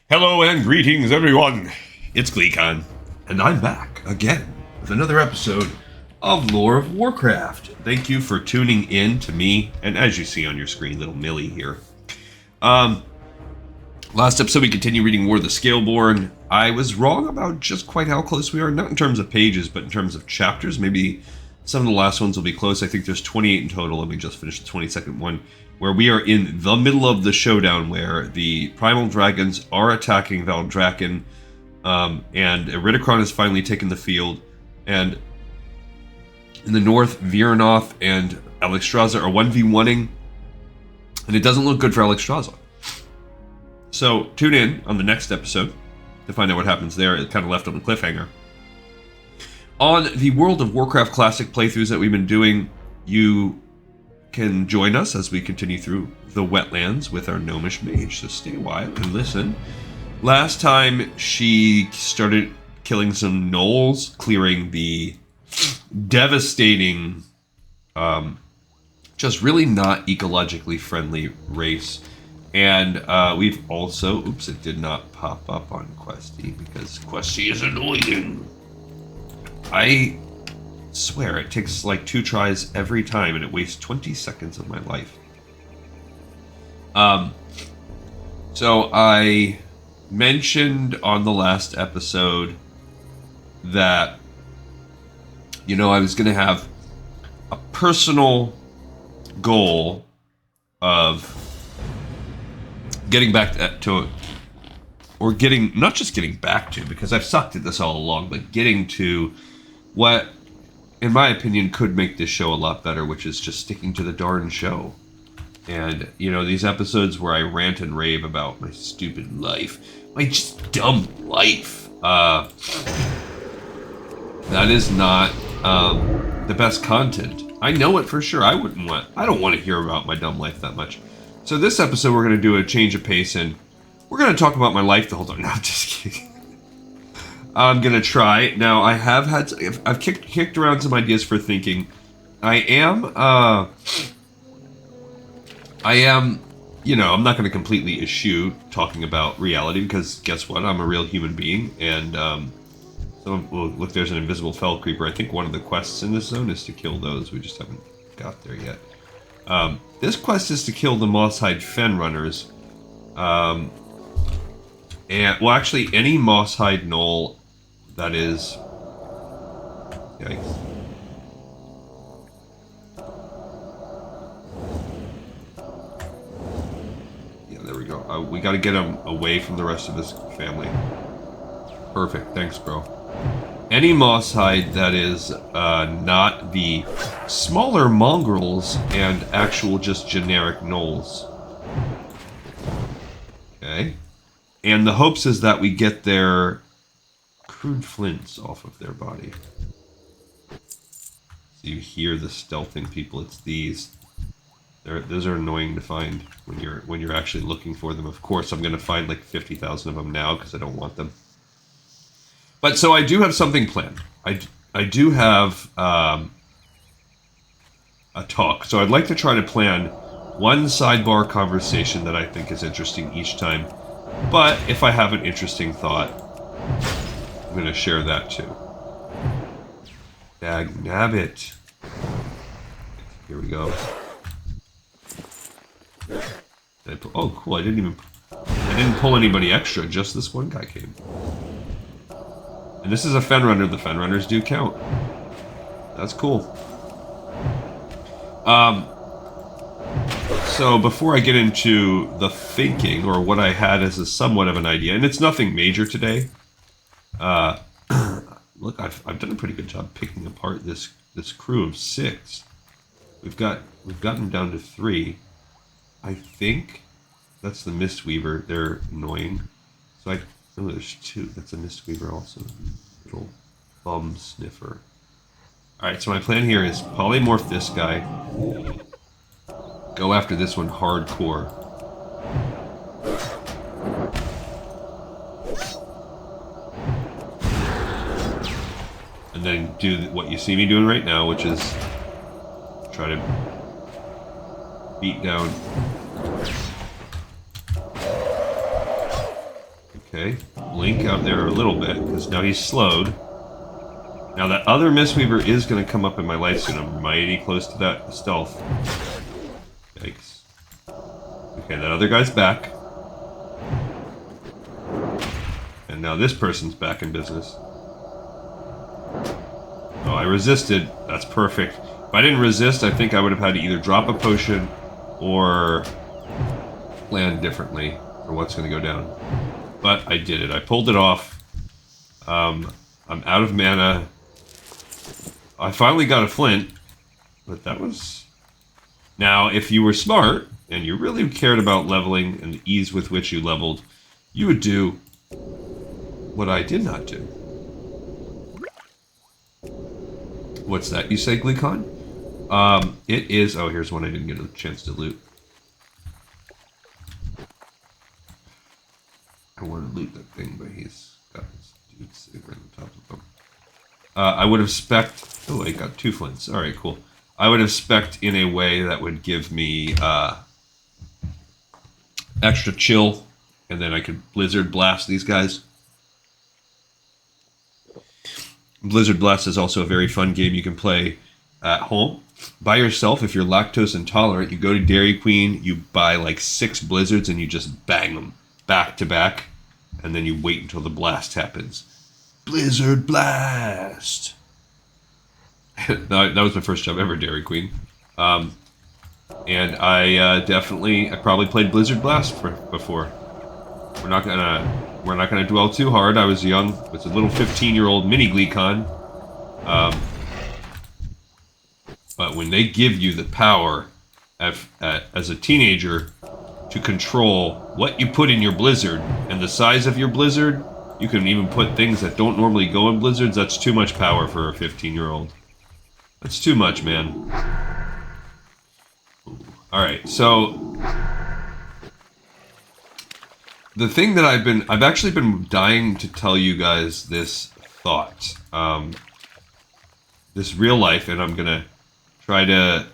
Hello and greetings, everyone. It's GleeCon, and I'm back again with another episode of Lore of Warcraft. Thank you for tuning in to me, and as you see on your screen, little Millie here. Last episode we continue reading War of the Scaleborn. I was wrong about just quite how close we are, not in terms of pages, but in terms of chapters. Maybe some of the last ones will be close. I think there's 28 in total, and we just finished the 22nd one, where we are in the middle of the showdown where the Primal Dragons are attacking Valdrakken, and Iridikron has finally taken the field, and in the north, Viranoth and Alexstrasza are 1v1ing, and it doesn't look good for Alexstrasza. So tune in on the next episode to find out what happens there. It kind of left on a cliffhanger. On the World of Warcraft Classic playthroughs that we've been doing, you can join us as we continue through the Wetlands with our gnomish mage, so stay a while and listen. Last time she started killing some gnolls, clearing the devastating, just really not ecologically friendly race. And we've also, oops, it did not pop up on Questy because Questy is annoying. I swear it takes like 2 tries every time and it wastes 20 seconds of my life. So I mentioned on the last episode that, you know, I was going to have a personal goal of getting back to or getting, not just getting back to, because I've sucked at this all along, but getting to what, in my opinion, could make this show a lot better, which is just sticking to the darn show. And, you know, these episodes where I rant and rave about my stupid life, my just dumb life, that is not the best content. I know it for sure. I don't want to hear about my dumb life that much. So this episode, we're going to do a change of pace, and we're going to talk about my life the whole time. No, I'm just kidding. I'm going to try. Now, I've kicked around some ideas for thinking. I am, you know, I'm not going to completely eschew talking about reality, because guess what? I'm a real human being, and, look, there's an invisible fell creeper. I think one of the quests in this zone is to kill those. We just haven't got there yet. This quest is to kill the Moss-Hide Fen Runners. And, well, actually, any Moss-Hide Gnoll that is... Yikes. Yeah, there we go. We gotta get him away from the rest of his family. Perfect. Thanks, bro. Any Moss-Hide that is not the smaller mongrels and actual just generic gnolls. Okay. And the hopes is that we get their crude flints off of their body. So you hear the stealthing people. It's these. Those are annoying to find when you're actually looking for them. Of course, I'm going to find like 50,000 of them now because I don't want them. But so I do have something planned. I do have a talk. So I'd like to try to plan one sidebar conversation that I think is interesting each time. But if I have an interesting thought, I'm going to share that too. Dagnabbit. Here we go. Oh, cool. I didn't pull anybody extra. Just this one guy came. And this is a Fen Runner. The Fen Runners do count. That's cool. So before I get into the thinking, or what I had as a somewhat of an idea, and it's nothing major today. Look, I've done a pretty good job picking apart this crew of 6. We've gotten down to 3. I think that's the Mistweaver. They're annoying. So oh, there's 2. That's a Mistweaver also. Little bum sniffer. Alright, so my plan here is polymorph this guy. Go after this one hardcore. And then do what you see me doing right now, which is try to beat down Okay, blink out there a little bit, because now he's slowed. Now that other Mistweaver is going to come up in my life soon. I'm mighty close to that stealth. Yikes. Okay, that other guy's back. And now this person's back in business. Oh, I resisted. That's perfect. If I didn't resist, I think I would have had to either drop a potion or plan differently for what's going to go down. But I did it. I pulled it off. I'm out of mana. I finally got a flint, but that was... Now, if you were smart, and you really cared about leveling and the ease with which you leveled, you would do what I did not do. What's that, you say, Gleekon? It is... Oh, here's one I didn't get a chance to loot. I want to loot that thing, but he's got his dude sitting right on top of him. I would have spec'd... Oh, I got 2 flints. Alright, cool. I would have spec'd in a way that would give me extra chill, and then I could Blizzard Blast these guys. Blizzard Blast is also a very fun game you can play at home by yourself. If you're lactose intolerant, you go to Dairy Queen, you buy like 6 Blizzards, and you just bang them back to back, and then you wait until the blast happens. Blizzard Blast! That was my first job ever, Dairy Queen. And I probably played Blizzard Blast before. We're not gonna dwell too hard. I was young, was a little 15-year-old mini Gleekon. But when they give you the power as a teenager to control what you put in your Blizzard and the size of your Blizzard, you can even put things that don't normally go in Blizzards. That's too much power for a 15-year-old. That's too much, man. Alright, so the thing that I've actually been dying to tell you guys this thought. This real life, and I'm gonna try to,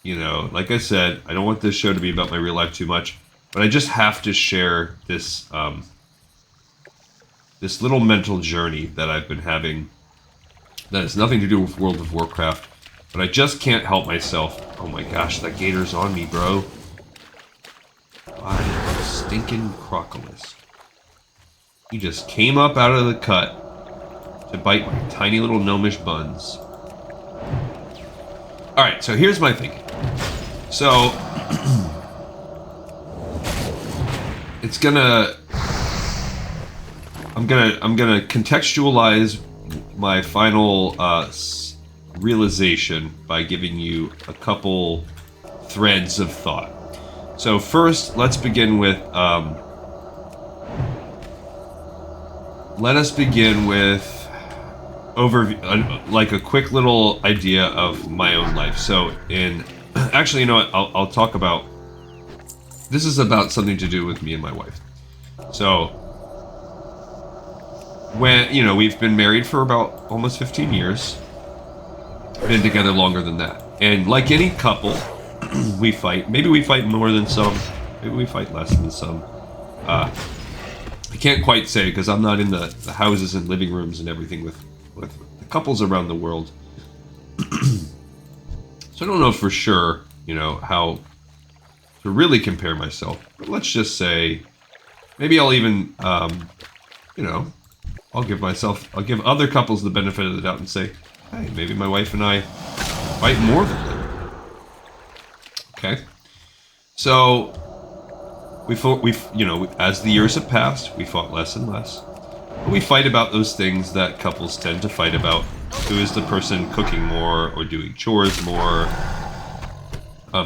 you know, like I said, I don't want this show to be about my real life too much, but I just have to share this, this little mental journey that I've been having that has nothing to do with World of Warcraft, but I just can't help myself. Oh my gosh, that gator's on me, bro. Why, stinking Crocolus. He just came up out of the cut to bite my tiny little gnomish buns. Alright, so here's my thinking. So, it's gonna... I'm gonna contextualize my final realization by giving you a couple threads of thought. So first, let's begin with overview, like a quick little idea of my own life. So actually, you know what? I'll talk about. This is about something to do with me and my wife. So. We've been married for about almost 15 years. Been together longer than that. And like any couple, we fight. Maybe we fight more than some. Maybe we fight less than some. I can't quite say because I'm not in the houses and living rooms and everything with the couples around the world. So I don't know for sure, how to really compare myself. But let's just say, maybe I'll even, I'll give other couples the benefit of the doubt and say, hey, maybe my wife and I fight more than them. Okay? So, as the years have passed, we fought less and less. But we fight about those things that couples tend to fight about. Who is the person cooking more or doing chores more?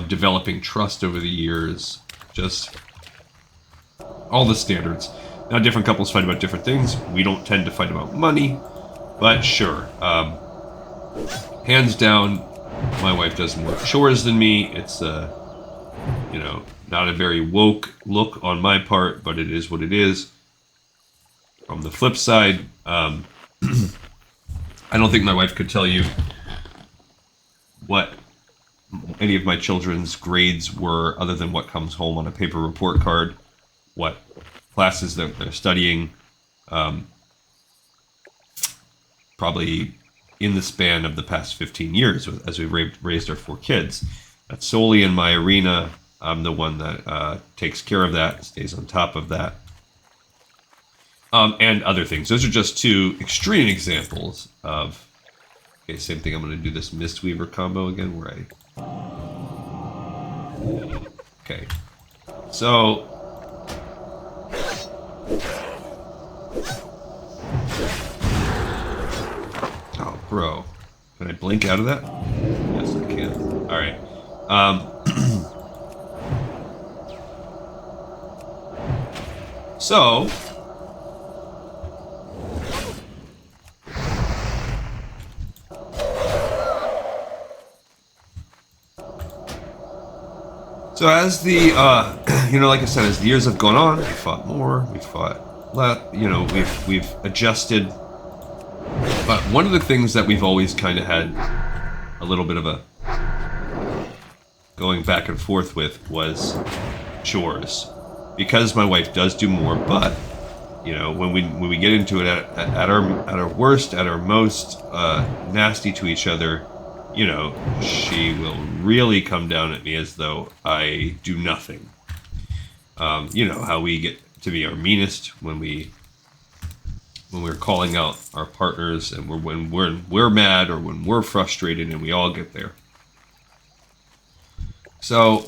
Developing trust over the years. Just all the standards. Now, different couples fight about different things. We don't tend to fight about money, but sure. Hands down, my wife does more chores than me. It's, not a very woke look on my part, but it is what it is. From the flip side, I don't think my wife could tell you what any of my children's grades were, other than what comes home on a paper report card. What classes that they're studying, probably in the span of the past 15 years as we raised our 4 kids. That's solely in my arena. I'm the one that takes care of that, stays on top of that, and other things. Those are just 2 extreme examples of. Okay, same thing. I'm going to do this Mistweaver combo again, where I. Okay, so. Oh, bro, can I blink out of that? Yes, I can. All right. So. So as the, like I said, as the years have gone on, we fought more, we fought less, we've adjusted. But one of the things that we've always kind of had a little bit of a going back and forth with was chores. Because my wife does do more, but, when we get into it at our worst, at our most nasty to each other, she will really come down at me as though I do nothing. How we get to be our meanest when we're calling out our partners, and when we're mad or when we're frustrated, and we all get there. So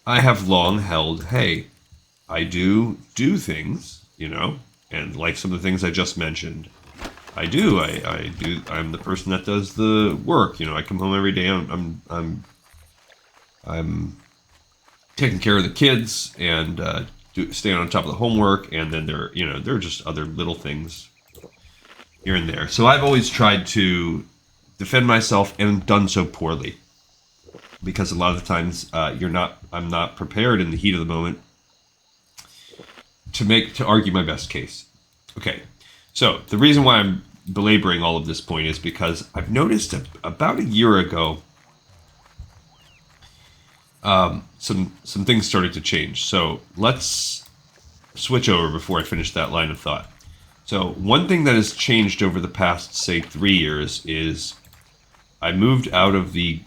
I have long held, hey, I do things, and like some of the things I just mentioned. I do. I'm the person that does the work. I come home every day. I'm taking care of the kids and staying on top of the homework. And then there are just other little things here and there. So I've always tried to defend myself and done so poorly, because a lot of the times I'm not prepared in the heat of the moment to argue my best case. Okay. So the reason why I'm belaboring all of this point is because I've noticed about a year ago, some things started to change. So let's switch over before I finish that line of thought. So one thing that has changed over the past, say, 3 years is I moved out of the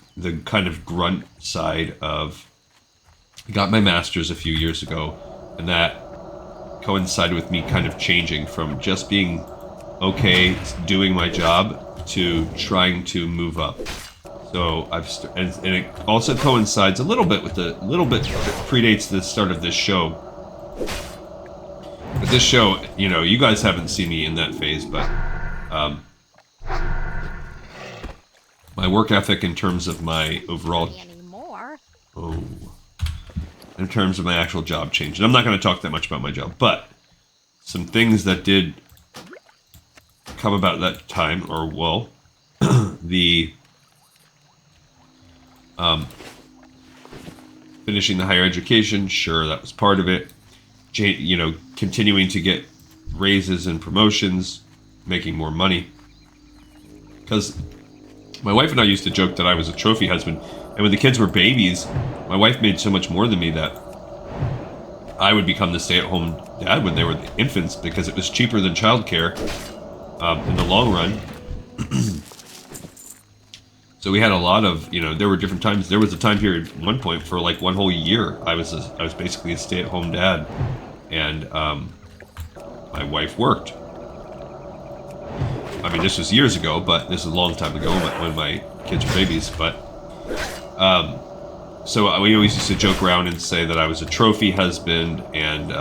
kind of grunt side of. I got my master's a few years ago, and that coincided with me kind of changing from just being okay doing my job to trying to move up. So and it also coincides a little bit that predates the start of this show. But this show, you guys haven't seen me in that phase, but my work ethic in terms of my overall in terms of my actual job change. And I'm not going to talk that much about my job, but some things that did come about at that time, or the finishing the higher education, sure, that was part of it. Continuing to get raises and promotions, making more money. Because my wife and I used to joke that I was a trophy husband. And when the kids were babies, my wife made so much more than me that I would become the stay-at-home dad when they were infants, because it was cheaper than childcare in the long run. So we had a lot of, there were different times. There was a time period at one point for like one whole year. I was basically a stay-at-home dad, and my wife worked. I mean, this was years ago, but this is a long time ago when my kids were babies. But so we always used to joke around and say that I was a trophy husband, and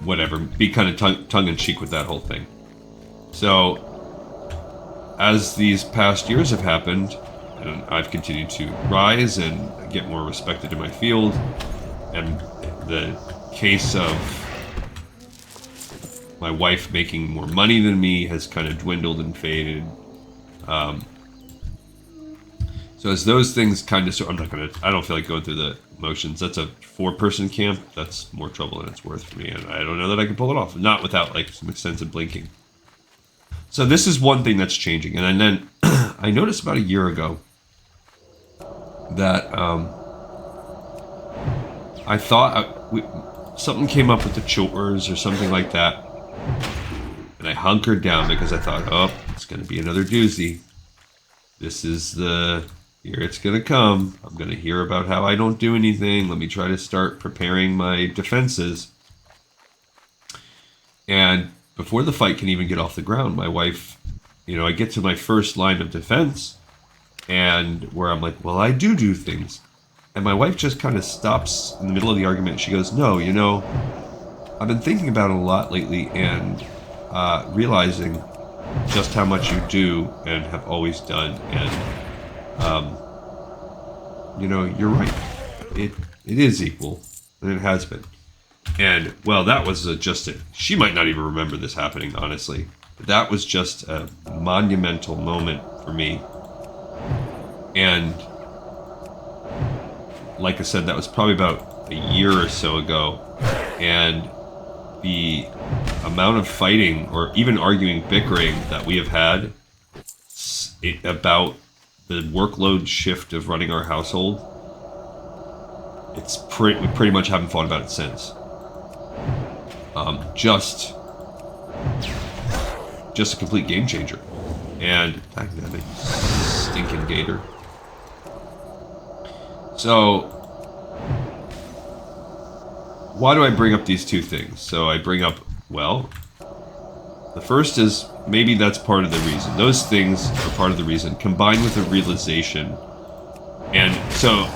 whatever, be kind of tongue-in-cheek with that whole thing. So as these past years have happened, and I've continued to rise and get more respected in my field, and the case of my wife making more money than me has kind of dwindled and faded. So as those things kind of, I don't feel like going through the motions. That's a 4-person camp. That's more trouble than it's worth for me, and I don't know that I can pull it off. Not without like some extensive blinking. So this is one thing that's changing. And then I noticed about a year ago that I thought something came up with the chores or something like that. And I hunkered down because I thought, oh, it's going to be another doozy. This is here it's going to come. I'm going to hear about how I don't do anything. Let me try to start preparing my defenses. And before the fight can even get off the ground, my wife, I get to my first line of defense, and where I'm like, well, I do things. And my wife just kind of stops in the middle of the argument. She goes, no, I've been thinking about it a lot lately and realizing just how much you do and have always done. And, you're right. It is equal, and it has been. And, well, that was she might not even remember this happening, honestly. But that was just a monumental moment for me. And, like I said, that was probably about a year or so ago. And the amount of fighting, or even arguing, bickering that we have had about the workload shift of running our household, we pretty much haven't fought about it since. Just a complete game changer. And dynamic stinking gator. So why do I bring up these two things? So I bring up, well, the first is maybe that's part of the reason. Those things are part of the reason, combined with the realization. And so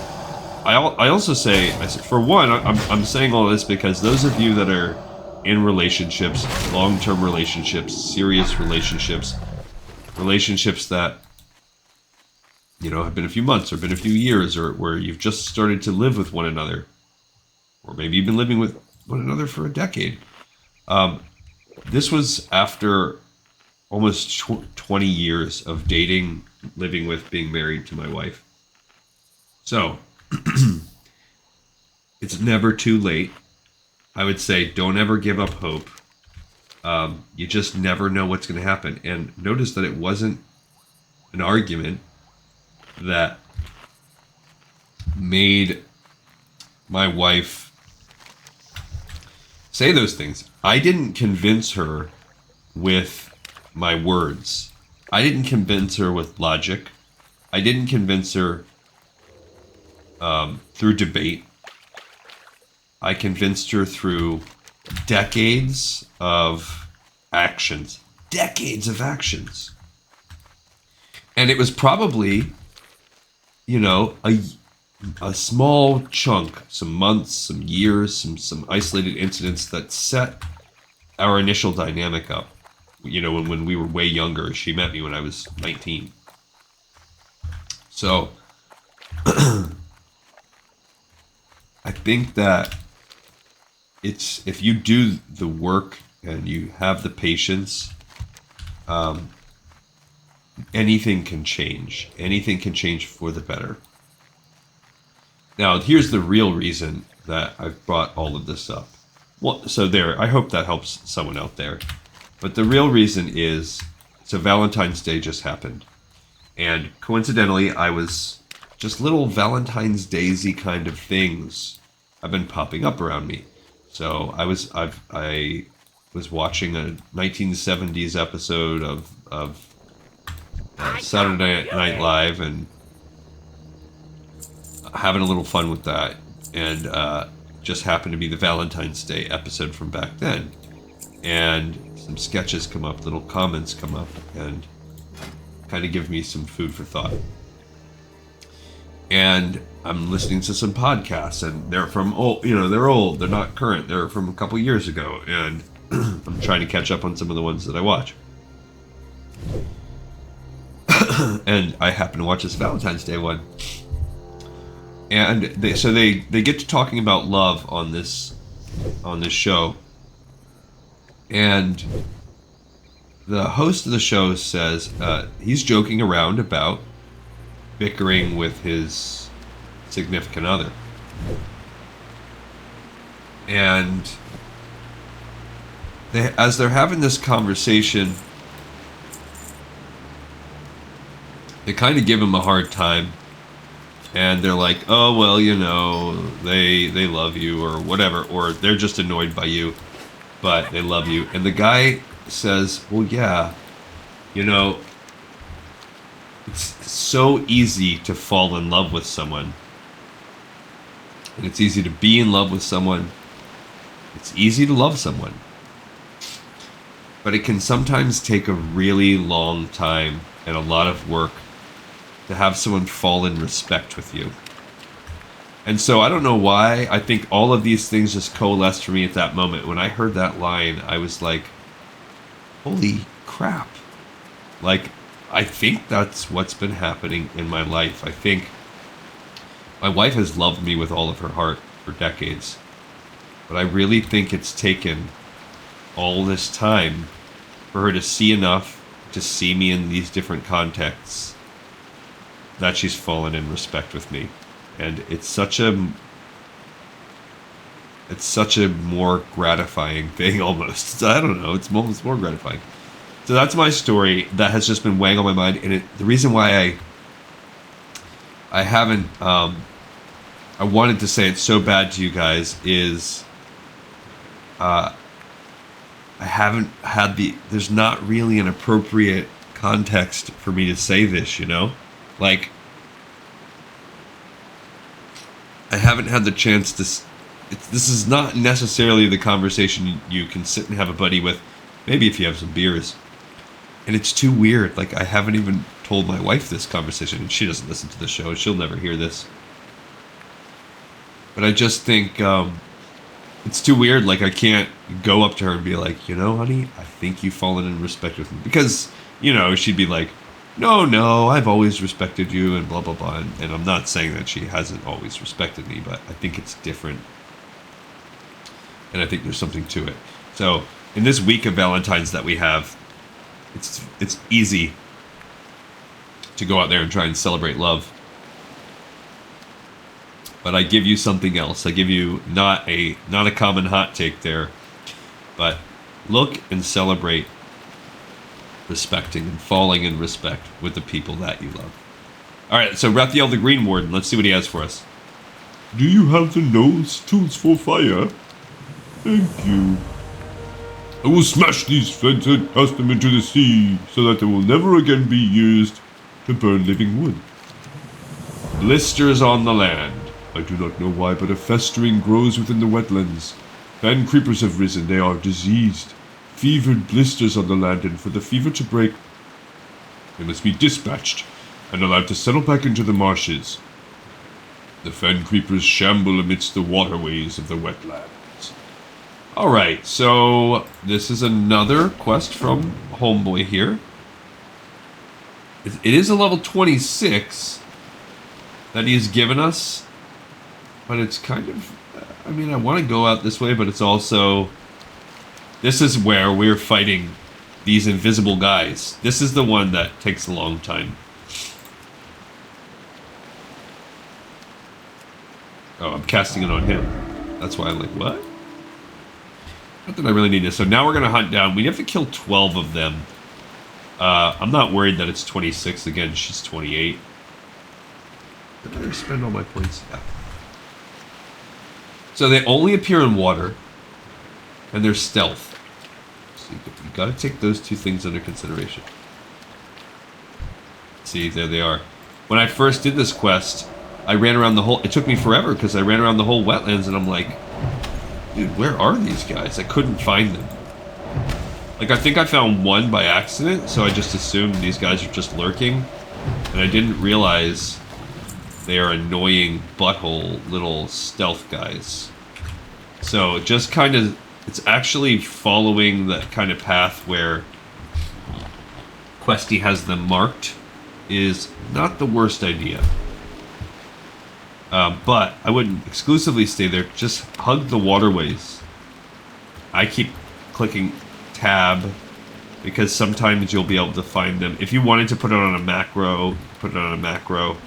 I also say, for one, I'm saying all this because those of you that are in relationships, long-term relationships, serious relationships that, have been a few months or been a few years, or where you've just started to live with one another, or maybe you've been living with one another for a decade. This was after almost 20 years of dating, living with, being married to my wife. So, it's never too late. I would say don't ever give up hope. You just never know what's going to happen. And notice that it wasn't an argument that made my wife say those things. I didn't convince her with my words. I didn't convince her with logic. I didn't convince her through debate. I convinced her through decades of actions. Decades of actions. And it was probably, a small chunk, some months, some years, some isolated incidents that set our initial dynamic up. When we were way younger. She met me when I was 19. So, I think that if you do the work and you have the patience, anything can change. Anything can change for the better. Now, here's the real reason that I've brought all of this up. Well, I hope that helps someone out there. But the real reason is, so Valentine's Day just happened. And coincidentally, I was just little Valentine's Daisy kind of things have been popping up around me. So I was watching a 1970s episode of Saturday Night Live and having a little fun with that, and just happened to be the Valentine's Day episode from back then, and some sketches come up, little comments come up, and kind of give me some food for thought. And I'm listening to some podcasts, and they're from old, they're old, they're not current, they're from a couple years ago, and I'm trying to catch up on some of the ones that I watch. And I happen to watch this Valentine's Day one. And they get to talking about love on this show. And the host of the show says he's joking around about bickering with his significant other. And as they're having this conversation, they kind of give him a hard time and they're like, oh well, you know, they love you or whatever, or they're just annoyed by you, but they love you. And the guy says, well, yeah, you know, it's so easy to fall in love with someone, and it's easy to be in love with someone. It's easy to love someone, but it can sometimes take a really long time and a lot of work to have someone fall in respect with you. And so I don't know why, I think all of these things just coalesced for me at that moment. When I heard that line, I was like, holy crap. Like, I think that's what's been happening in my life. I think my wife has loved me with all of her heart for decades. But I really think it's taken all this time for her to see enough to see me in these different contexts that she's fallen in respect with me. And it's such a more gratifying thing almost. I don't know, it's more gratifying. So that's my story that has just been weighing on my mind. And the reason why I haven't I wanted to say it so bad to you guys is I haven't had there's not really an appropriate context for me to say this, you know? Like, I haven't had the chance to, this is not necessarily the conversation you can sit and have a buddy with, maybe if you have some beers. And it's too weird, like, I haven't even told my wife this conversation, and she doesn't listen to the show, she'll never hear this. But I just think, it's too weird. Like, I can't go up to her and be like, you know, honey, I think you've fallen in respect with me. Because, you know, she'd be like, no, I've always respected you and blah, blah, blah. And I'm not saying that she hasn't always respected me, but I think it's different. And I think there's something to it. So, in this week of Valentine's that we have, it's easy to go out there and try and celebrate love. But I give you something else. I give you not a common hot take there, but look and celebrate respecting and falling in respect with the people that you love. All right, so Raphael the Green Warden, let's see what he has for us. Do you have the tools for fire? Thank you. I will smash these fence and cast them into the sea, so that they will never again be used to burn living wood. Blisters on the land. I do not know why, but a festering grows within the wetlands. Fan creepers have risen, they are diseased. Fevered blisters on the land, and for the fever to break, they must be dispatched and allowed to settle back into the marshes. The fan creepers shamble amidst the waterways of the wetlands. Alright, so this is another quest from Homeboy here. It is a level 26 that he has given us. But it's kind of, I mean, I want to go out this way, but it's also, this is where we're fighting these invisible guys. This is the one that takes a long time. Oh, I'm casting it on him. That's why I'm like, what? Not that I really need this. So now we're going to hunt down. We have to kill 12 of them. I'm not worried that it's 26. Again, she's 28. Did I spend all my points? Yeah. So they only appear in water, and they're stealth. So you got to take those two things under consideration. See, there they are. When I first did this quest, I ran around the whole... It took me forever, because I ran around the whole wetlands, and I'm like, dude, where are these guys? I couldn't find them. Like, I think I found one by accident, so I just assumed these guys are just lurking, and I didn't realize they are annoying butthole little stealth guys. So just kind of, it's actually following that kind of path where Questy has them marked is not the worst idea. But I wouldn't exclusively stay there. Just hug the waterways. I keep clicking tab because sometimes you'll be able to find them. If you wanted to put it on a macro, put it on a macro.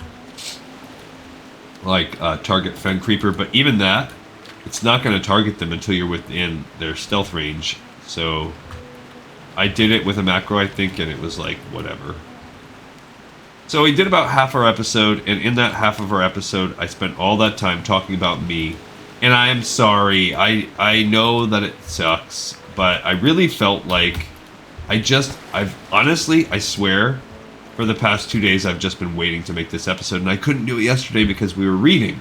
Like target Fen Creeper, but even that, it's not going to target them until you're within their stealth range. So I did it with a macro, I think, and it was like, whatever. So we did about half our episode, and in that half of our episode, I spent all that time talking about me. And I am sorry. I know that it sucks, but I really felt like I've honestly, I swear, for the past 2 days, I've just been waiting to make this episode, and I couldn't do it yesterday because we were reading.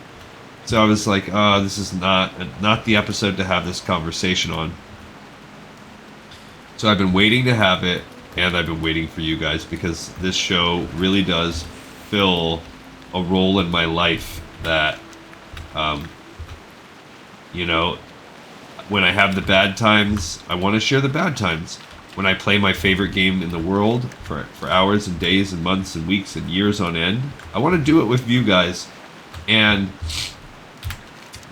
So I was like, oh, this is not the episode to have this conversation on. So I've been waiting to have it, and I've been waiting for you guys, because this show really does fill a role in my life that, you know, when I have the bad times, I want to share the bad times. When I play my favorite game in the world for hours and days and months and weeks and years on end, I want to do it with you guys. And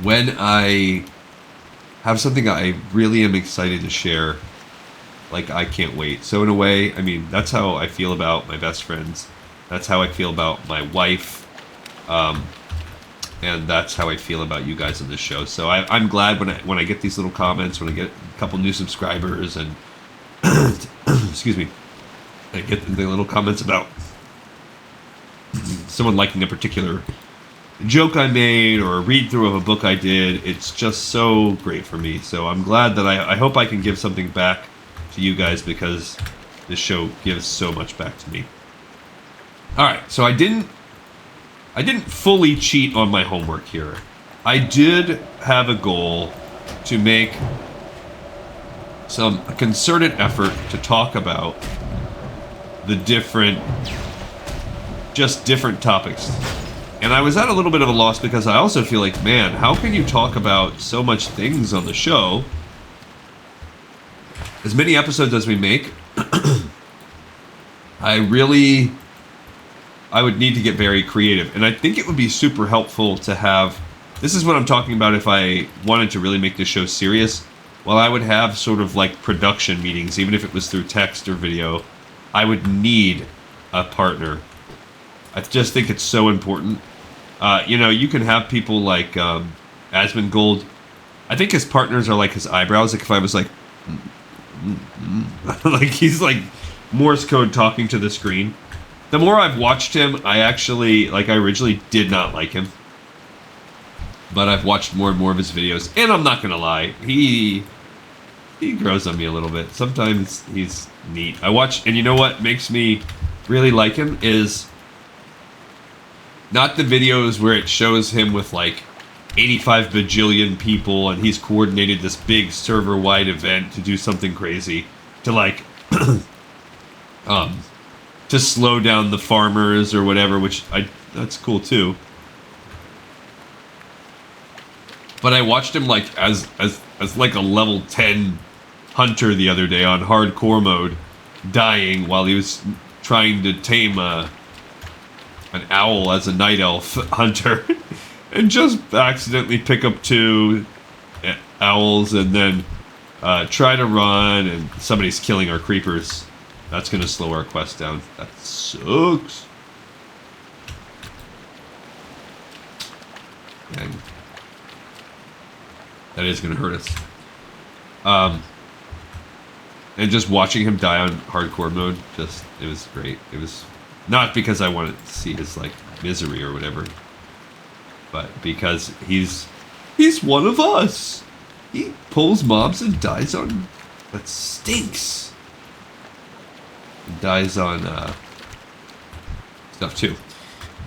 when I have something I really am excited to share, like, I can't wait. So in a way, I mean, that's how I feel about my best friends. That's how I feel about my wife. And that's how I feel about you guys on this show. So I'm glad when I get these little comments, when I get a couple new subscribers, and excuse me, I get the little comments about someone liking a particular joke I made or a read through of a book I did. It's just so great for me. So I'm glad that I hope I can give something back to you guys, because this show gives so much back to me. All right, so I didn't fully cheat on my homework here. I did have a goal to make a concerted effort to talk about the different topics. And I was at a little bit of a loss, because I also feel like, man, how can you talk about so much things on the show? As many episodes as we make, I would need to get very creative. And I think it would be super helpful to have, this is what I'm talking about if I wanted to really make this show serious. Well, I would have sort of like production meetings, even if it was through text or video. I would need a partner. I just think it's so important. You know, you can have people like Asmongold. I think his partners are like his eyebrows. Like if I was like, like he's like Morse code talking to the screen. The more I've watched him, I originally did not like him. But I've watched more and more of his videos, and I'm not gonna lie, he grows on me a little bit. Sometimes he's neat. And you know what makes me really like him is not the videos where it shows him with like 85 bajillion people and he's coordinated this big server-wide event to do something crazy, to like to slow down the farmers or whatever, which that's cool too. But I watched him like as like a level 10 hunter the other day on hardcore mode, dying while he was trying to tame an owl as a night elf hunter, and just accidentally pick up 2 owls and then try to run, and somebody's killing our creepers. That's gonna slow our quest down. That sucks. Dang. That is going to hurt us. And just watching him die on hardcore mode, it was great. It was not because I wanted to see his, like, misery or whatever, but because he's one of us. He pulls mobs and dies on... That stinks. He dies on, stuff too.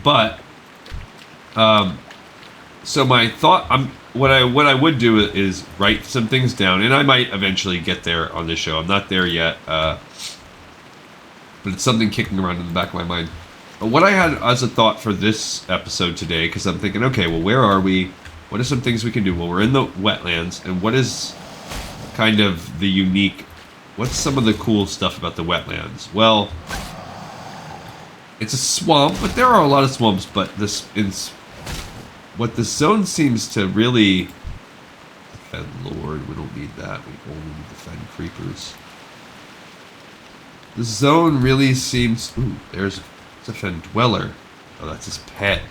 But, so my thought... What I would do is write some things down, and I might eventually get there on this show. I'm not there yet, but it's something kicking around in the back of my mind. But what I had as a thought for this episode today, because I'm thinking, okay, well, where are we? What are some things we can do? Well, we're in the wetlands, and what is kind of the unique... What's some of the cool stuff about the wetlands? Well, it's a swamp, but there are a lot of swamps, but what the zone seems to really defend, Lord, we don't need that. We only need to defend creepers. The zone really seems... Ooh, there's a fen dweller. Oh, that's his pet.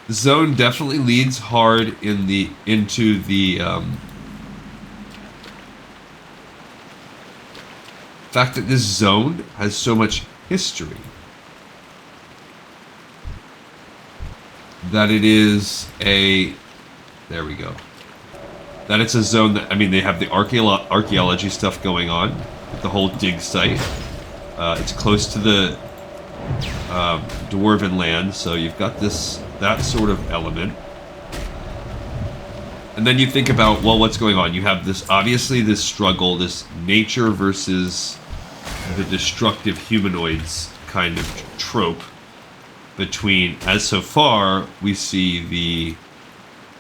The zone definitely leads hard into the fact that this zone has so much history. That it is a... There we go. That it's a zone that... I mean, they have the archaeology stuff going on. With the whole dig site. It's close to the dwarven land, so you've got that sort of element. And then you think about, well, what's going on? You have this, obviously, this struggle, this nature versus the destructive humanoids kind of trope between, as so far, we see the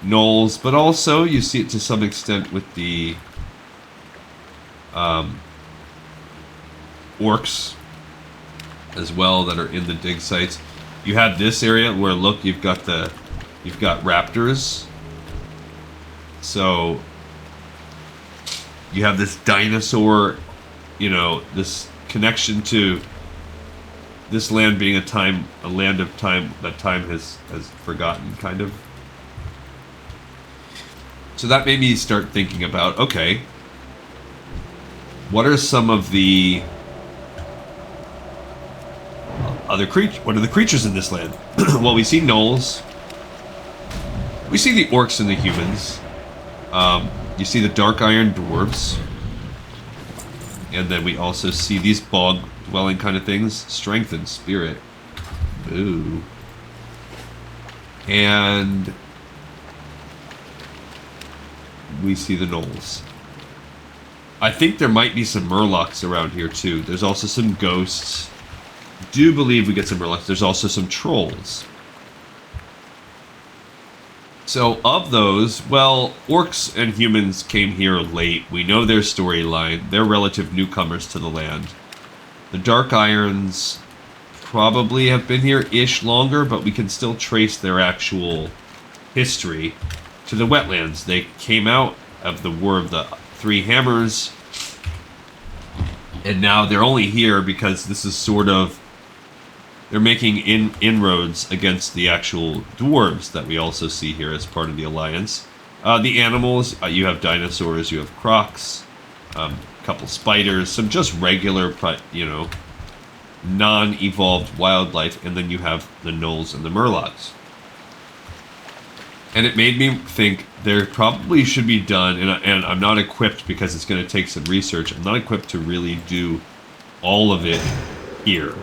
gnolls, but also you see it to some extent with the orcs as well that are in the dig sites. You have this area where, look, you've got raptors. So you have this dinosaur, you know, this connection to this land being a land of time that time has forgotten, kind of. So that made me start thinking about, okay, what are some of the what are the creatures in this land? Well, we see gnolls. We see the orcs and the humans. You see the dark iron dwarves. And then we also see these bog dwelling kind of things. Strength and spirit. Ooh. And we see the gnolls. I think there might be some murlocs around here too. There's also some ghosts. Do believe we get some murlocs. There's also some trolls. So of those, well, orcs and humans came here late. We know their storyline. They're relative newcomers to the land. The Dark Irons probably have been here-ish longer, but we can still trace their actual history to the Wetlands. They came out of the War of the Three Hammers, and now they're only here because this is sort of... They're making inroads against the actual dwarves that we also see here as part of the Alliance. The animals, you have dinosaurs, you have crocs, a couple spiders, some just regular, you know, non-evolved wildlife, and then you have the gnolls and the murlocs. And it made me think there probably should be done, and I'm not equipped because it's going to take some research, I'm not equipped to really do all of it here.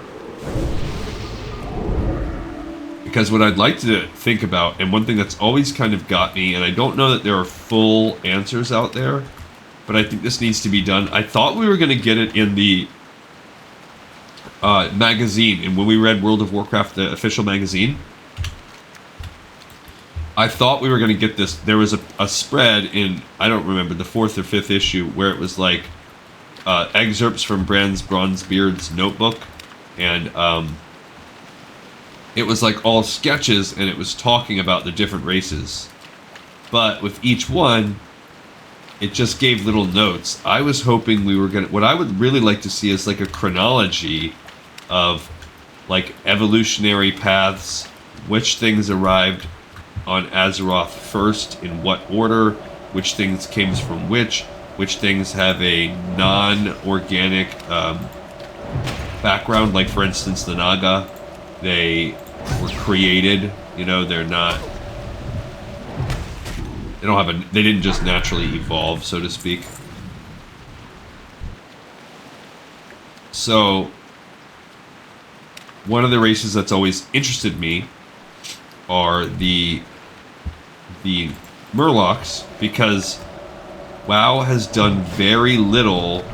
Because what I'd like to think about, and one thing that's always kind of got me, and I don't know that there are full answers out there, but I think this needs to be done. I thought we were going to get it in the magazine, and when we read World of Warcraft, the official magazine, I thought we were going to get this. There was a spread in, I don't remember, the 4th or 5th issue, where it was like excerpts from Bronzebeard's notebook, and it was like all sketches, and it was talking about the different races. But with each one, it just gave little notes. I was hoping we were gonna... What I would really like to see is like a chronology of like evolutionary paths, which things arrived on Azeroth first, in what order, which things came from which things have a non-organic background, like for instance the Naga. They were created, you know, they're not... They don't have a... They didn't just naturally evolve, so to speak. So, one of the races that's always interested me are the Murlocs, because WoW has done very little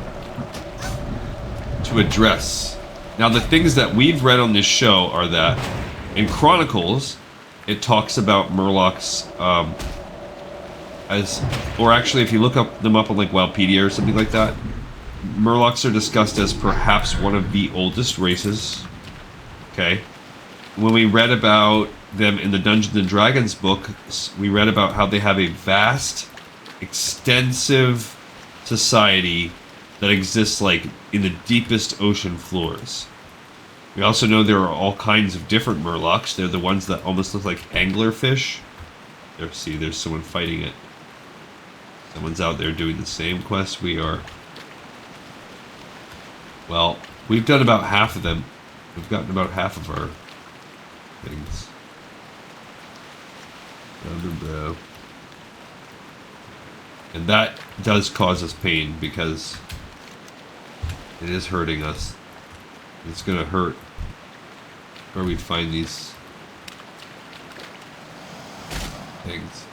to address. Now, the things that we've read on this show are that in Chronicles, it talks about Murlocs or actually, if you look them up on like Wowpedia or something like that, Murlocs are discussed as perhaps one of the oldest races. Okay. When we read about them in the Dungeons and Dragons book, we read about how they have a vast, extensive society that exists like in the deepest ocean floors. We also know there are all kinds of different Murlocs. They're the ones that almost look like anglerfish. There, see, there's someone fighting it. Someone's out there doing the same quest we are. Well, we've done about half of them. We've gotten about half of our things. And that does cause us pain because it is hurting us. It's gonna hurt where we find these things.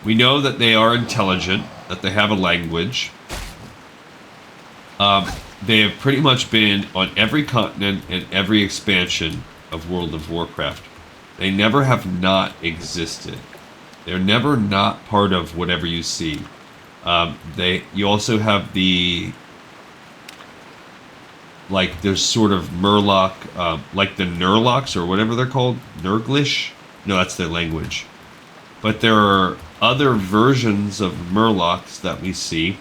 We know that they are intelligent, that they have a language. They have pretty much been on every continent and every expansion of World of Warcraft. They never have not existed. They're never not part of whatever you see. You also have the, like, there's sort of Murloc, like the Nurlocs or whatever they're called, Nurglish? No, that's their language. But there are other versions of Murlocs that we see.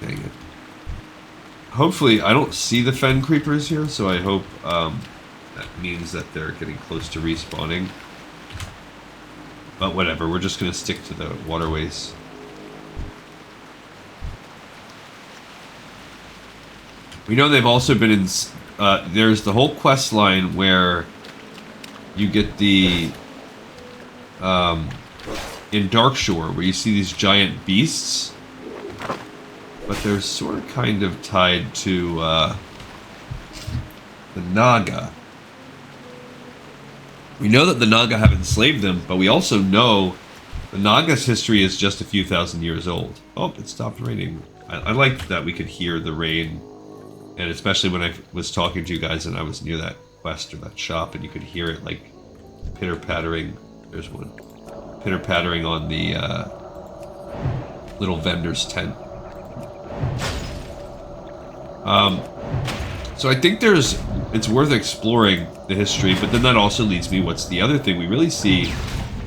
Dang it. Hopefully, I don't see the Fen Creepers here, so I hope that means that they're getting close to respawning. But whatever, we're just going to stick to the waterways. We know they've also been in... there's the whole quest line where you get the... in Darkshore, where you see these giant beasts. But they're sort of kind of tied to the Naga. We know that the Naga have enslaved them, but we also know the Naga's history is just a few thousand years old. Oh, it stopped raining. I liked that we could hear the rain. And especially when I was talking to you guys and I was near that quest or that shop and you could hear it like pitter-pattering. There's one. Pitter-pattering on the little vendor's tent. So I think it's worth exploring the history, but then that also leads me, what's the other thing? We really see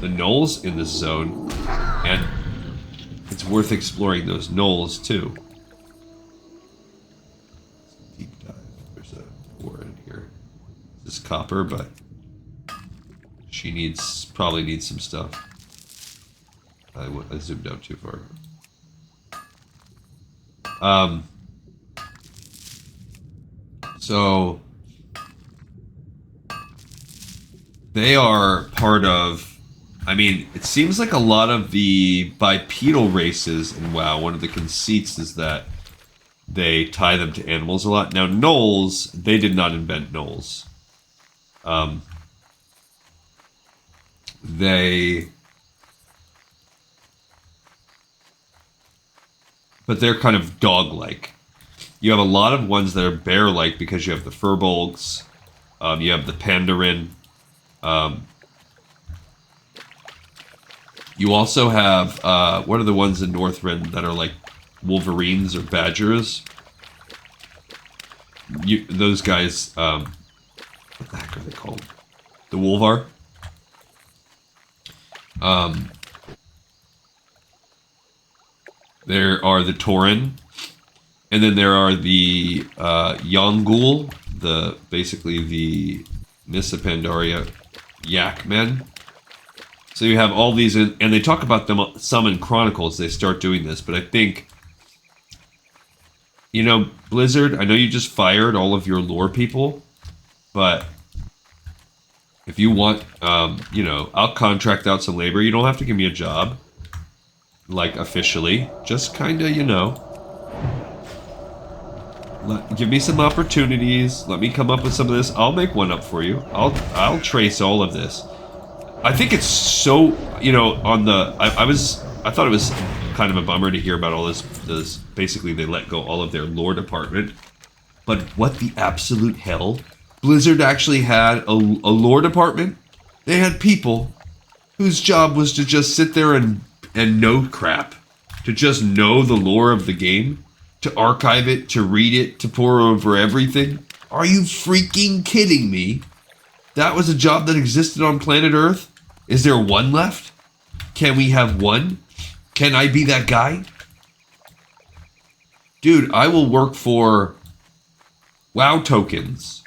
the gnolls in this zone, and it's worth exploring those gnolls too. Deep dive. There's a ore in here. This is copper, but she probably needs some stuff. I zoomed out too far. So they are part of, I mean, it seems like a lot of the bipedal races in WoW, one of the conceits is that they tie them to animals a lot. Now, gnolls, they did not invent gnolls. But they're kind of dog-like. You have a lot of ones that are bear-like because you have the furbolgs, you have the pandarin. You also have, what are the ones in Northrend that are like wolverines or badgers? Those guys, what the heck are they called? The Wolvar? There are the Tauren. And then there are the Yongul, basically the Nissa Pandaria Yak Men. So you have all these, and they talk about them some in Chronicles. They start doing this, but I think, you know, Blizzard, I know you just fired all of your lore people, but if you want, you know, I'll contract out some labor. You don't have to give me a job, like officially. Just kind of, you know. Give me some opportunities. Let me come up with some of this. I'll make one up for you. I'll trace all of this. I think it's so, you know, on the I thought it was kind of a bummer to hear about all this basically they let go all of their lore department. But what the absolute hell? Blizzard actually had a lore department? They had people whose job was to just sit there and know crap. To just know the lore of the game. To archive it, to read it, to pour over everything? Are you freaking kidding me? That was a job that existed on planet Earth? Is there one left? Can we have one? Can I be that guy? Dude, I will work for WoW tokens.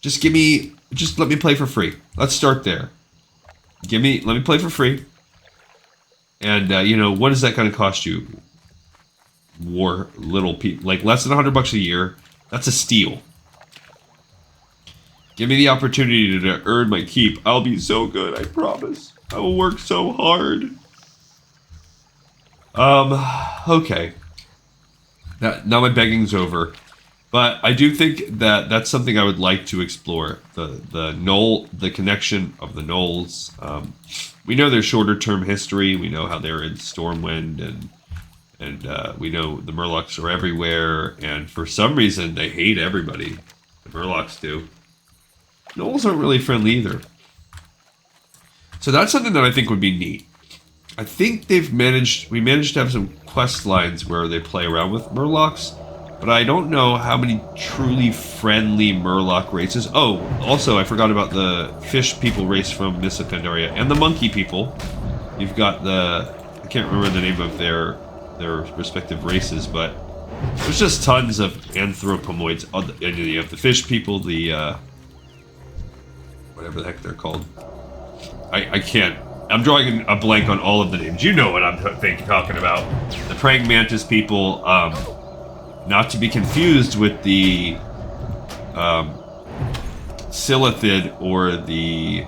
Just let me play for free. Let's start there. Let me play for free. And you know, what is that going to cost you? Little people, like less than $100 a year. That's a steal. Give me the opportunity to earn my keep. I'll be so good, I promise. I will work so hard. Okay. Now my begging's over. But I do think that that's something I would like to explore. The connection of the gnolls. We know their shorter term history. We know how they're in Stormwind, and we know the Murlocs are everywhere. And for some reason, they hate everybody. The Murlocs do. Gnolls aren't really friendly either. So that's something that I think would be neat. I think we managed to have some quest lines where they play around with Murlocs, but I don't know how many truly friendly Murloc races. Oh, also I forgot about the fish people race from Missa Pandaria and the monkey people. You've got I can't remember the name of their respective races, but there's just tons of anthropomoids. You have the fish people, the whatever the heck they're called. I can't. I'm drawing a blank on all of the names. You know what I'm talking about. The praying mantis people, not to be confused with the Silithid or the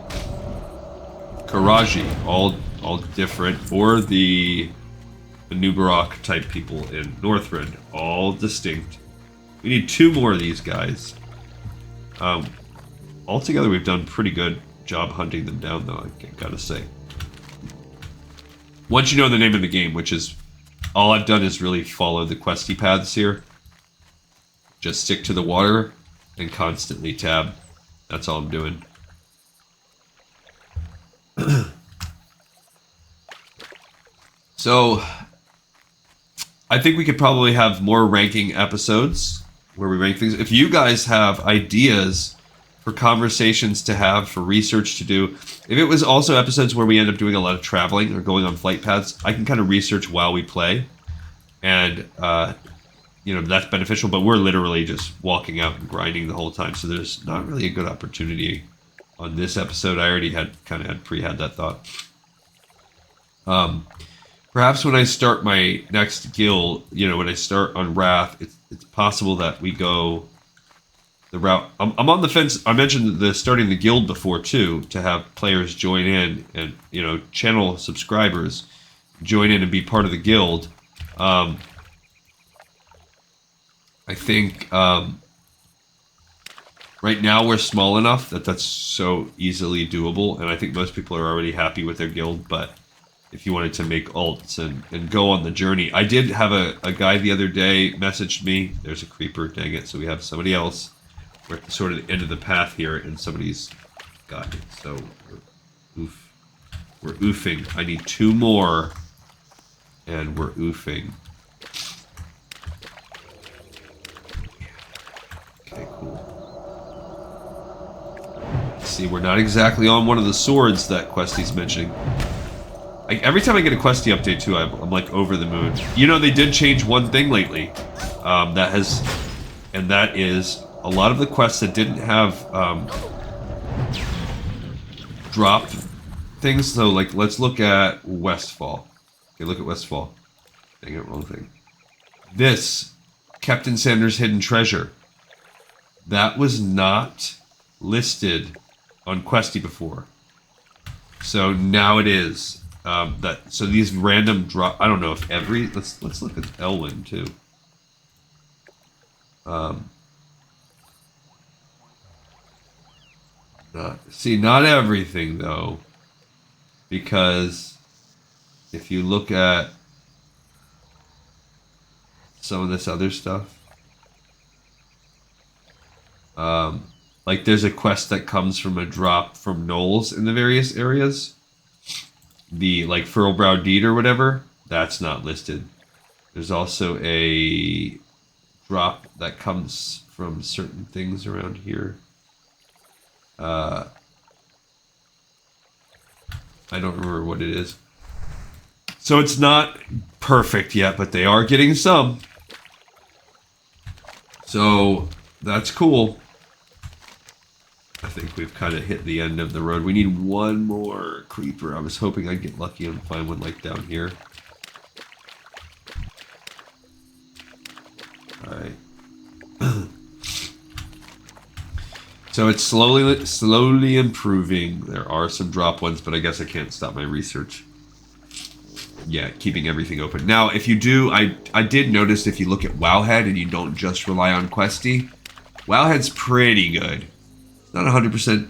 Karaji, all different, or the Nubarok type people in Northrend, all distinct. We need 2 more of these guys. Altogether, we've done pretty good job hunting them down, though, I gotta say. Once you know the name of the game, which is all I've done is really follow the questy paths here. Just stick to the water and constantly tab. That's all I'm doing. So, I think we could probably have more ranking episodes where we rank things. If you guys have ideas for conversations to have, for research to do. If it was also episodes where we end up doing a lot of traveling or going on flight paths, I can kind of research while we play. And, you know, that's beneficial, but we're literally just walking out and grinding the whole time. So there's not really a good opportunity on this episode. I already had pre-had that thought. Perhaps when I start my next guild, you know, when I start on Wrath, it's possible that we go the route. I'm on the fence. I mentioned starting the guild before too, to have players join in and, you know, channel subscribers join in and be part of the guild. I think right now we're small enough that that's so easily doable, and I think most people are already happy with their guild. But if you wanted to make alts and go on the journey, I did have a guy the other day messaged me. There's a creeper, dang it. So we have somebody else. We're at the sort of the end of the path here, and somebody's got it. So we're oofing. I need 2 more, and we're oofing. Okay, cool. See, we're not exactly on one of the swords that Questy's mentioning. Every time I get a Questy update too, I'm like over the moon. You know, they did change one thing lately. That is a lot of the quests that didn't have drop things. So, like, let's look at Westfall. Okay, look at Westfall. Dang it, wrong thing. This, Captain Sanders' Hidden Treasure, that was not listed on Questy before. So now it is. So these random drop. I don't know if every. Let's look at Elwyn too. Not everything though, because if you look at some of this other stuff, like there's a quest that comes from a drop from gnolls in the various areas. The like Furlbrow Deed or whatever, that's not listed. There's also a drop that comes from certain things around here. I don't remember what it is. So it's not perfect yet, but they are getting some. So that's cool. I think we've kind of hit the end of the road. We need one more creeper. I was hoping I'd get lucky and find one like down here. Alright. So it's slowly improving. There are some drop ones, but I guess I can't stop my research. Yeah, keeping everything open. Now, if you do, I did notice if you look at Wowhead and you don't just rely on Questy, Wowhead's pretty good. Not 100%.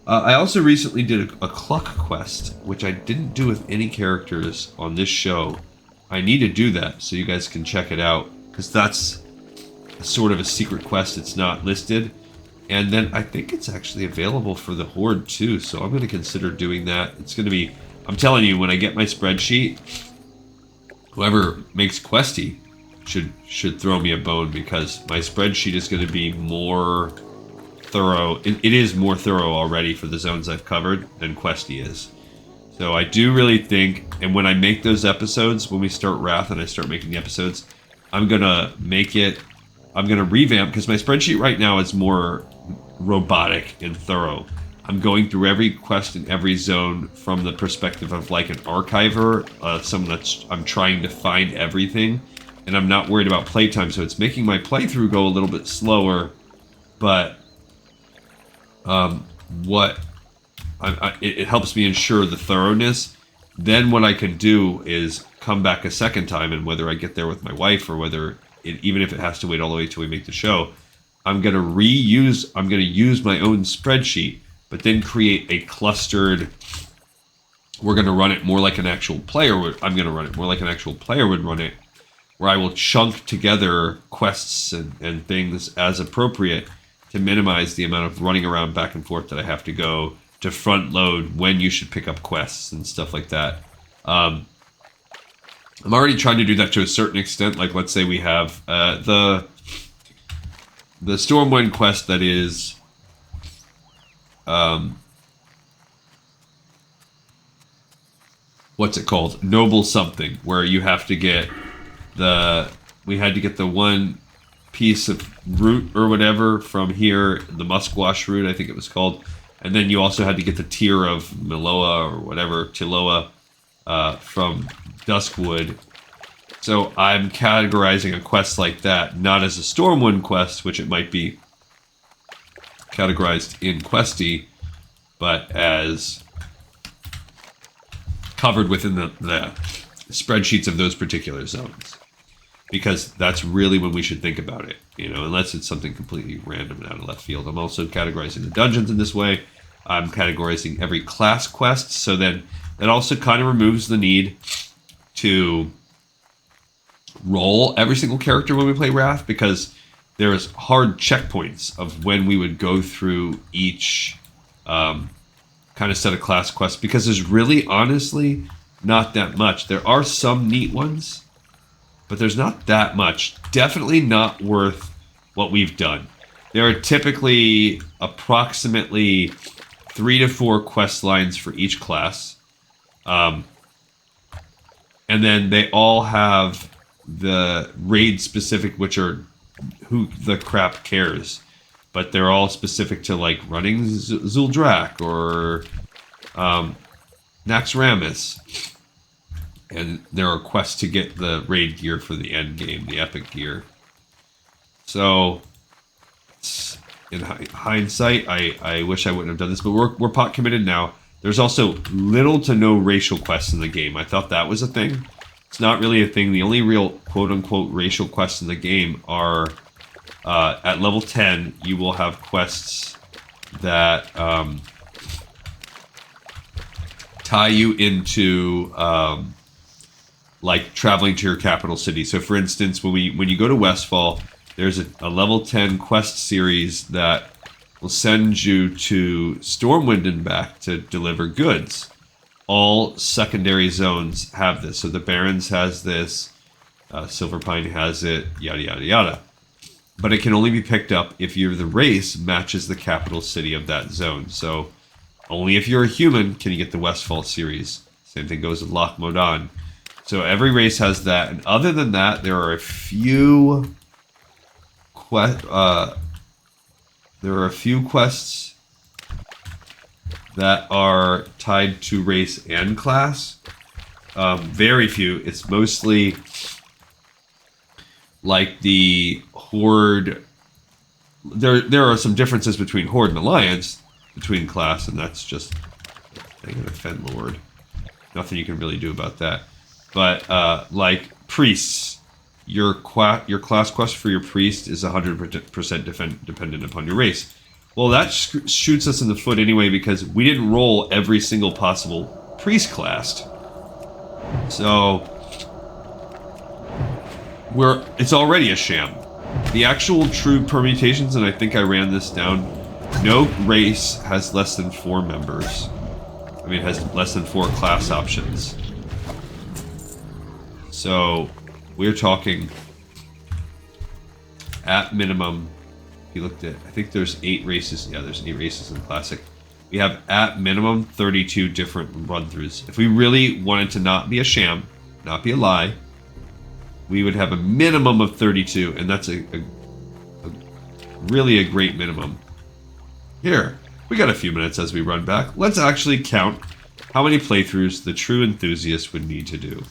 I also recently did a Cluck quest, which I didn't do with any characters on this show. I need to do that so you guys can check it out, because that's sort of a secret quest. It's not listed. And then I think it's actually available for the Horde too, so I'm going to consider doing that. It's going to be, I'm telling you, when I get my spreadsheet, whoever makes Questy should throw me a bone, because my spreadsheet is going to be more thorough. It is more thorough already for the zones I've covered than Questy is. So I do really think, and when I make those episodes, when we start Wrath and I start making the episodes, I'm going to revamp, because my spreadsheet right now is more robotic and thorough. I'm going through every quest in every zone from the perspective of like an archiver, someone that's, I'm trying to find everything, and I'm not worried about playtime, so it's making my playthrough go a little bit slower, but it helps me ensure the thoroughness. Then what I can do is come back a second time, and whether I get there with my wife or whether even if it has to wait all the way till we make the show, I'm going to use my own spreadsheet, but then create a clustered, we're going to run it more like an actual player would, I'm going to run it more like an actual player would run it, where I will chunk together quests and things as appropriate to minimize the amount of running around back and forth that I have to go to front load when you should pick up quests and stuff like that. I'm already trying to do that to a certain extent. Like, let's say we have the Stormwind quest that is what's it called? Noble something, where you have to get we had to get the one piece of root or whatever from here, the Musquash root, I think it was called. And then you also had to get the tier of Miloa or whatever, Tiloa, from Duskwood. So I'm categorizing a quest like that, not as a Stormwind quest, which it might be categorized in Questy, but as covered within the spreadsheets of those particular zones. Because that's really when we should think about it, unless it's something completely random and out of left field. I'm also categorizing the dungeons in this way. I'm categorizing every class quest, so then that also kind of removes the need to roll every single character when we play Wrath, because there's hard checkpoints of when we would go through each kind of set of class quests, because there's really, honestly, not that much. There are some neat ones, but there's not that much. Definitely not worth what we've done. There are typically approximately 3 to 4 quest lines for each class. And then they all have the raid specific, which are who the crap cares. But they're all specific to like running Zuldrak or Naxxramas. And there are quests to get the raid gear for the end game, the epic gear. So, in hindsight, I wish I wouldn't have done this, but we're pot committed now. There's also little to no racial quests in the game. I thought that was a thing. It's not really a thing. The only real quote-unquote racial quests in the game are, at level 10, you will have quests that tie you into like traveling to your capital city. So for instance, when you go to Westfall, there's a level 10 quest series that will send you to Stormwind and back to deliver goods. All secondary zones have this. So the Barrens has this, Silverpine has it, yada yada yada. But it can only be picked up if the race matches the capital city of that zone. So only if you're a human can you get the Westfall series. Same thing goes with Loch Modan. So every race has that, and other than that, there are a few quests that are tied to race and class. Very few. It's mostly like the Horde. There are some differences between Horde and Alliance, between class, and that's just dang it, Fen Lord. Nothing you can really do about that. But like priests, your class quest for your priest is 100% dependent upon your race. Well, that shoots us in the foot anyway because we didn't roll every single possible priest class. So it's already a sham. The actual true permutations, and I think I ran this down, no race has less than 4 members. I mean, it has less than 4 class options. So we're talking at minimum. If you looked at, I think there's 8 races. Yeah, there's 8 races in Classic. We have at minimum 32 different run-throughs. If we really wanted to not be a sham, not be a lie, we would have a minimum of 32, and that's really a great minimum. Here, we got a few minutes as we run back. Let's actually count how many playthroughs the true enthusiast would need to do.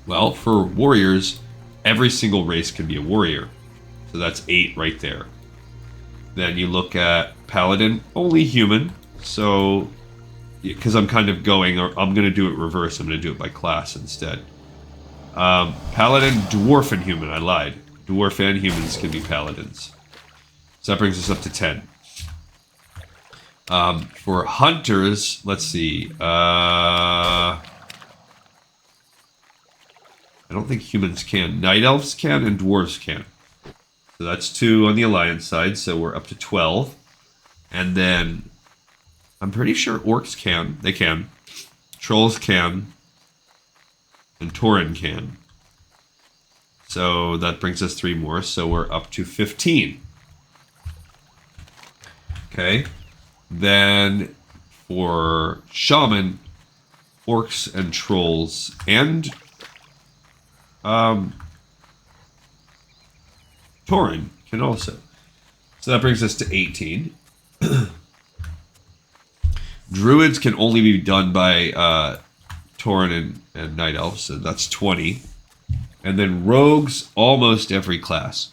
Well, for warriors, every single race can be a warrior. So that's 8 right there. Then you look at Paladin, only human. So, because I'm kind of going, or I'm going to do it reverse. I'm going to do it by class instead. Paladin, Dwarf, and Human. I lied. Dwarf and humans can be Paladins. So that brings us up to 10. For Hunters, let's see. I don't think humans can. Night Elves can, and Dwarves can. So that's 2 on the Alliance side, so we're up to 12. And then, I'm pretty sure Orcs can. They can. Trolls can. And Tauren can. So that brings us 3 more, so we're up to 15. Okay. Then, for Shaman, Orcs and Trolls, and Tauren can also. So that brings us to 18. Druids can only be done by Tauren and Night Elves, so that's 20. And then Rogues, almost every class.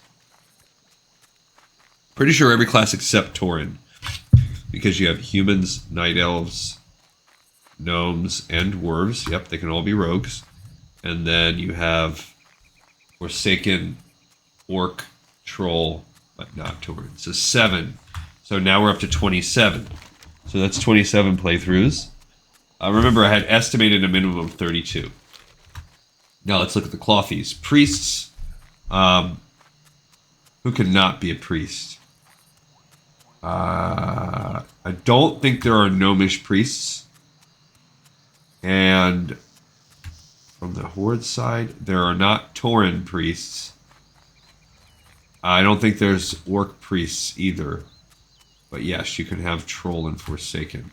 Pretty sure every class except Tauren. Because you have humans, Night Elves, Gnomes, and Dwarves. Yep, they can all be Rogues. And then you have Forsaken, Orc, Troll, but not Tauren. So 7. So now we're up to 27. So that's 27 playthroughs. Remember, I had estimated a minimum of 32. Now let's look at the Clothies. Priests. Who cannot be a priest? I don't think there are gnomish priests. And from the Horde side, there are not Tauren priests. I don't think there's Orc priests either. But yes, you can have Troll and Forsaken.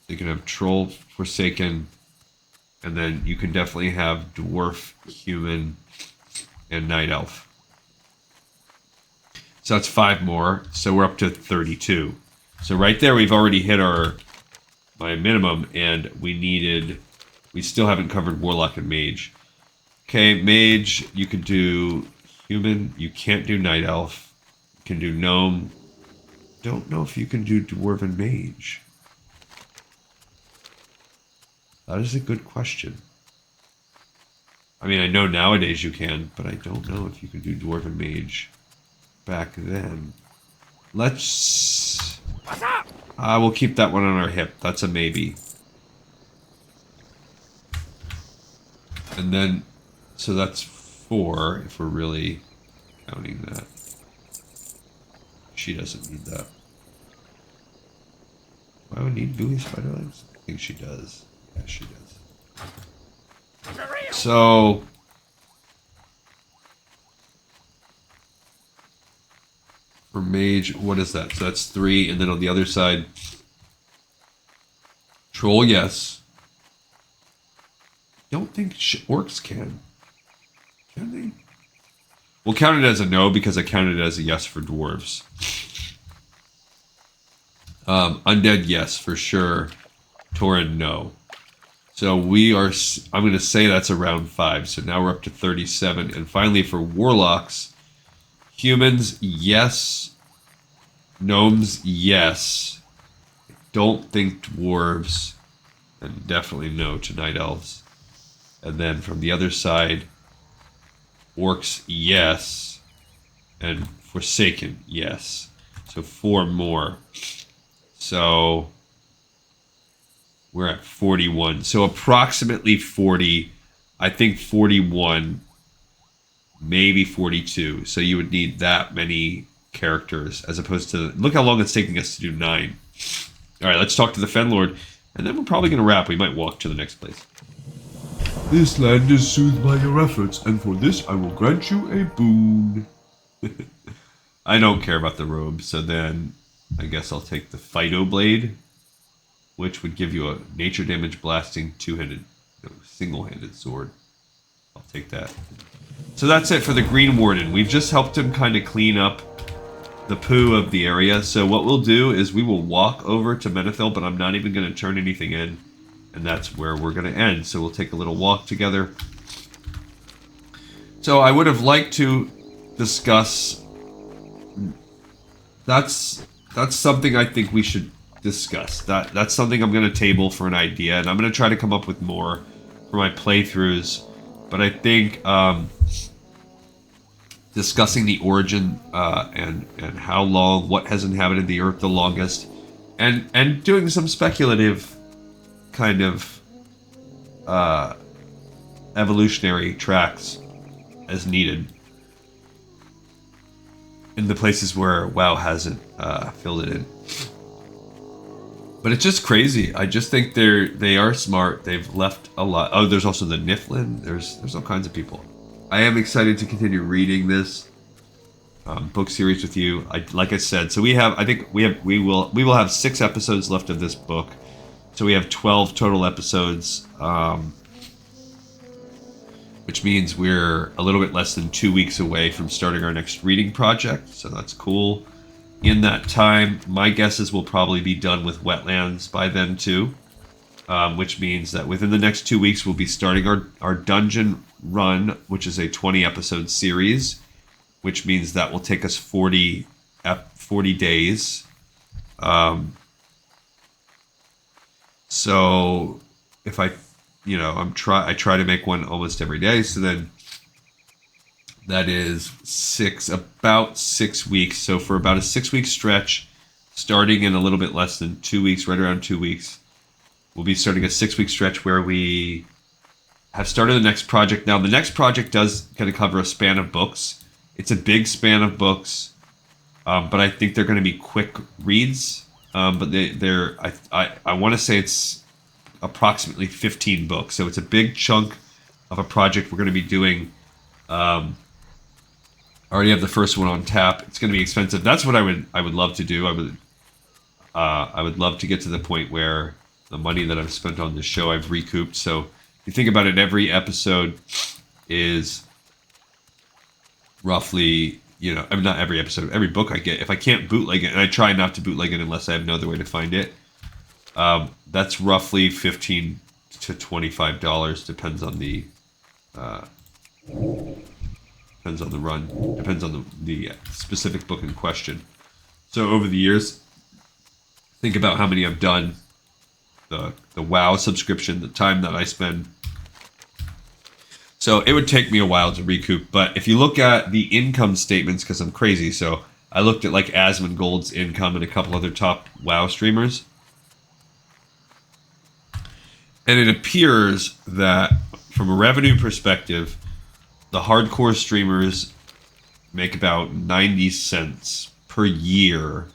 You can have Troll, Forsaken, and then you can definitely have Dwarf, Human, and Night Elf. So that's 5 more, so we're up to 32. So right there, we've already hit my minimum, and we still haven't covered Warlock and Mage. Okay, Mage, you could do Human, you can't do Night Elf, you can do Gnome. Don't know if you can do Dwarven Mage. That is a good question. I mean, I know nowadays you can, but I don't know if you can do Dwarven Mage back then. Let's... we'll keep that one on our hip. That's a maybe. And then... So that's 4, if we're really counting that. She doesn't need that. Do I would need gooey spider legs? I think she does. Yeah, she does. So... For Mage, what is that? So that's 3, and then on the other side... Troll, yes. Don't think Orcs can. Can they? We'll count it as a no because I counted it as a yes for Dwarves. Undead, yes, for sure. Tauren, no. So we are, I'm going to say that's around 5. So now we're up to 37. And finally for warlocks, humans, yes. Gnomes, yes. Don't think dwarves. And definitely no to night elves. And then from the other side, orcs, yes. And Forsaken, yes. So 4 more. So we're at 41. So approximately 40. I think 41, maybe 42. So you would need that many characters as opposed to... Look how long it's taking us to do 9. All right, let's talk to the Fenlord. And then we're probably going to wrap. We might walk to the next place. This land is soothed by your efforts, and for this I will grant you a boon. I don't care about the robe, so then I guess I'll take the Phyto Blade, which would give you a nature damage blasting single-handed sword. I'll take that. So that's it for the Green Warden. We've just helped him kind of clean up the poo of the area. So what we'll do is we will walk over to Menethil, but I'm not even going to turn anything in. And that's where we're going to end. So we'll take a little walk together. So I would have liked to discuss... That's something I think we should discuss. That's something I'm going to table for an idea. And I'm going to try to come up with more for my playthroughs. But I think discussing the origin and how long, what has inhabited the Earth the longest, and doing some speculative kind of evolutionary tracks as needed in the places where WoW hasn't filled it in. But it's just crazy. I just think they are smart. They've left a lot. Oh, there's also the Niflin. There's all kinds of people. I am excited to continue reading this book series with you. Like I said, so we will have 6 episodes left of this book. So we have 12 total episodes, which means we're a little bit less than 2 weeks away from starting our next reading project. So that's cool. In that time, my guess is we'll probably be done with Wetlands by then too, which means that within the next 2 weeks we'll be starting our dungeon run, which is a 20-episode series, which means that will take us 40 days. So if I try to make one almost every day, so then that is about 6 weeks. So for about a 6-week stretch, starting in a little bit less than 2 weeks, right around 2 weeks, we'll be starting a 6-week stretch where we have started the next project. Now, the next project does kind of cover a span of books. It's a big span of books, but I think they're going to be quick reads. But I want to say it's approximately 15 books. So it's a big chunk of a project we're going to be doing. I already have the first one on tap. It's going to be expensive. That's what I would love to do. I would love to get to the point where the money that I've spent on this show I've recouped. So if you think about it, every episode is roughly, not every episode, every book I get. If I can't bootleg it, and I try not to bootleg it unless I have no other way to find it, that's roughly $15 to $25. Depends on the run. Depends on the specific book in question. So over the years, think about how many I've done. The WoW subscription, the time that I spend. So it would take me a while to recoup. But if you look at the income statements, because I'm crazy, so I looked at like Asmongold's income and a couple other top WoW streamers. And it appears that from a revenue perspective, the hardcore streamers make about 90 cents per year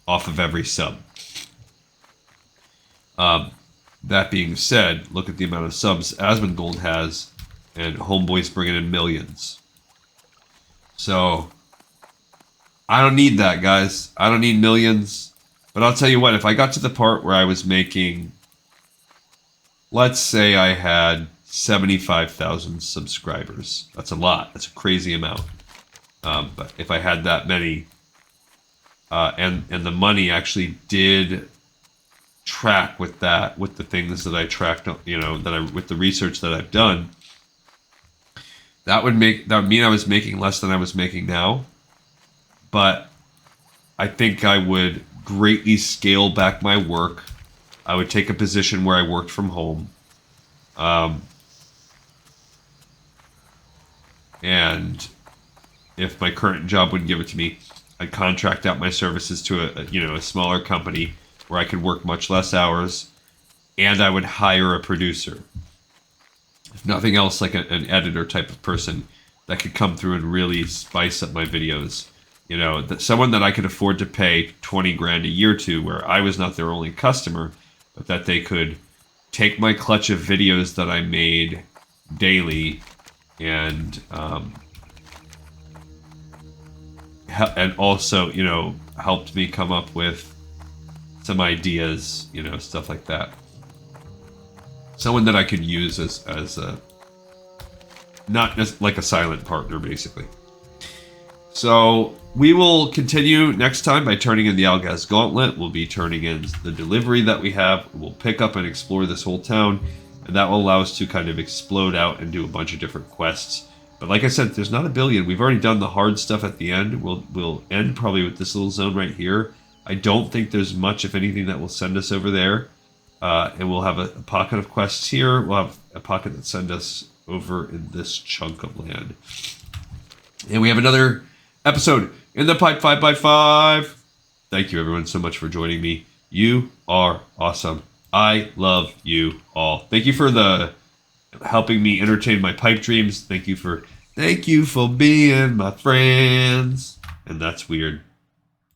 off of every sub. That being said, look at the amount of subs Asmongold has, and Homeboy's bringing in millions. So I don't need that, guys. I don't need millions. But I'll tell you what, if I got to the part where I was making, let's say I had 75,000 subscribers. That's a lot. That's a crazy amount. But if I had that many, and the money actually did track with that, with the things that I tracked, with the research that I've done. That would mean I was making less than I was making now, but I think I would greatly scale back my work. I would take a position where I worked from home. And if my current job wouldn't give it to me, I'd contract out my services to a smaller company where I could work much less hours, and I would hire a producer. If nothing else, like an editor type of person that could come through and really spice up my videos. Someone that I could afford to pay 20 grand a year to, where I was not their only customer, but that they could take my clutch of videos that I made daily and also, helped me come up with some ideas, stuff like that. Someone that I could use as a, not just like a silent partner, basically. So we will continue next time by turning in the Algaz Gauntlet. We'll be turning in the delivery that we have. We'll pick up and explore this whole town, and that will allow us to kind of explode out and do a bunch of different quests. But like I said, there's not a billion. We've already done the hard stuff at the end. We'll end probably with this little zone right here. I don't think there's much, if anything, that will send us over there. And we'll have a pocket of quests here. We'll have a pocket that send us over in this chunk of land. And we have another episode in the pipe 5x5. Thank you everyone so much for joining me. You are awesome. I love you all. Thank you for helping me entertain my pipe dreams. Thank you for being my friends. And that's weird.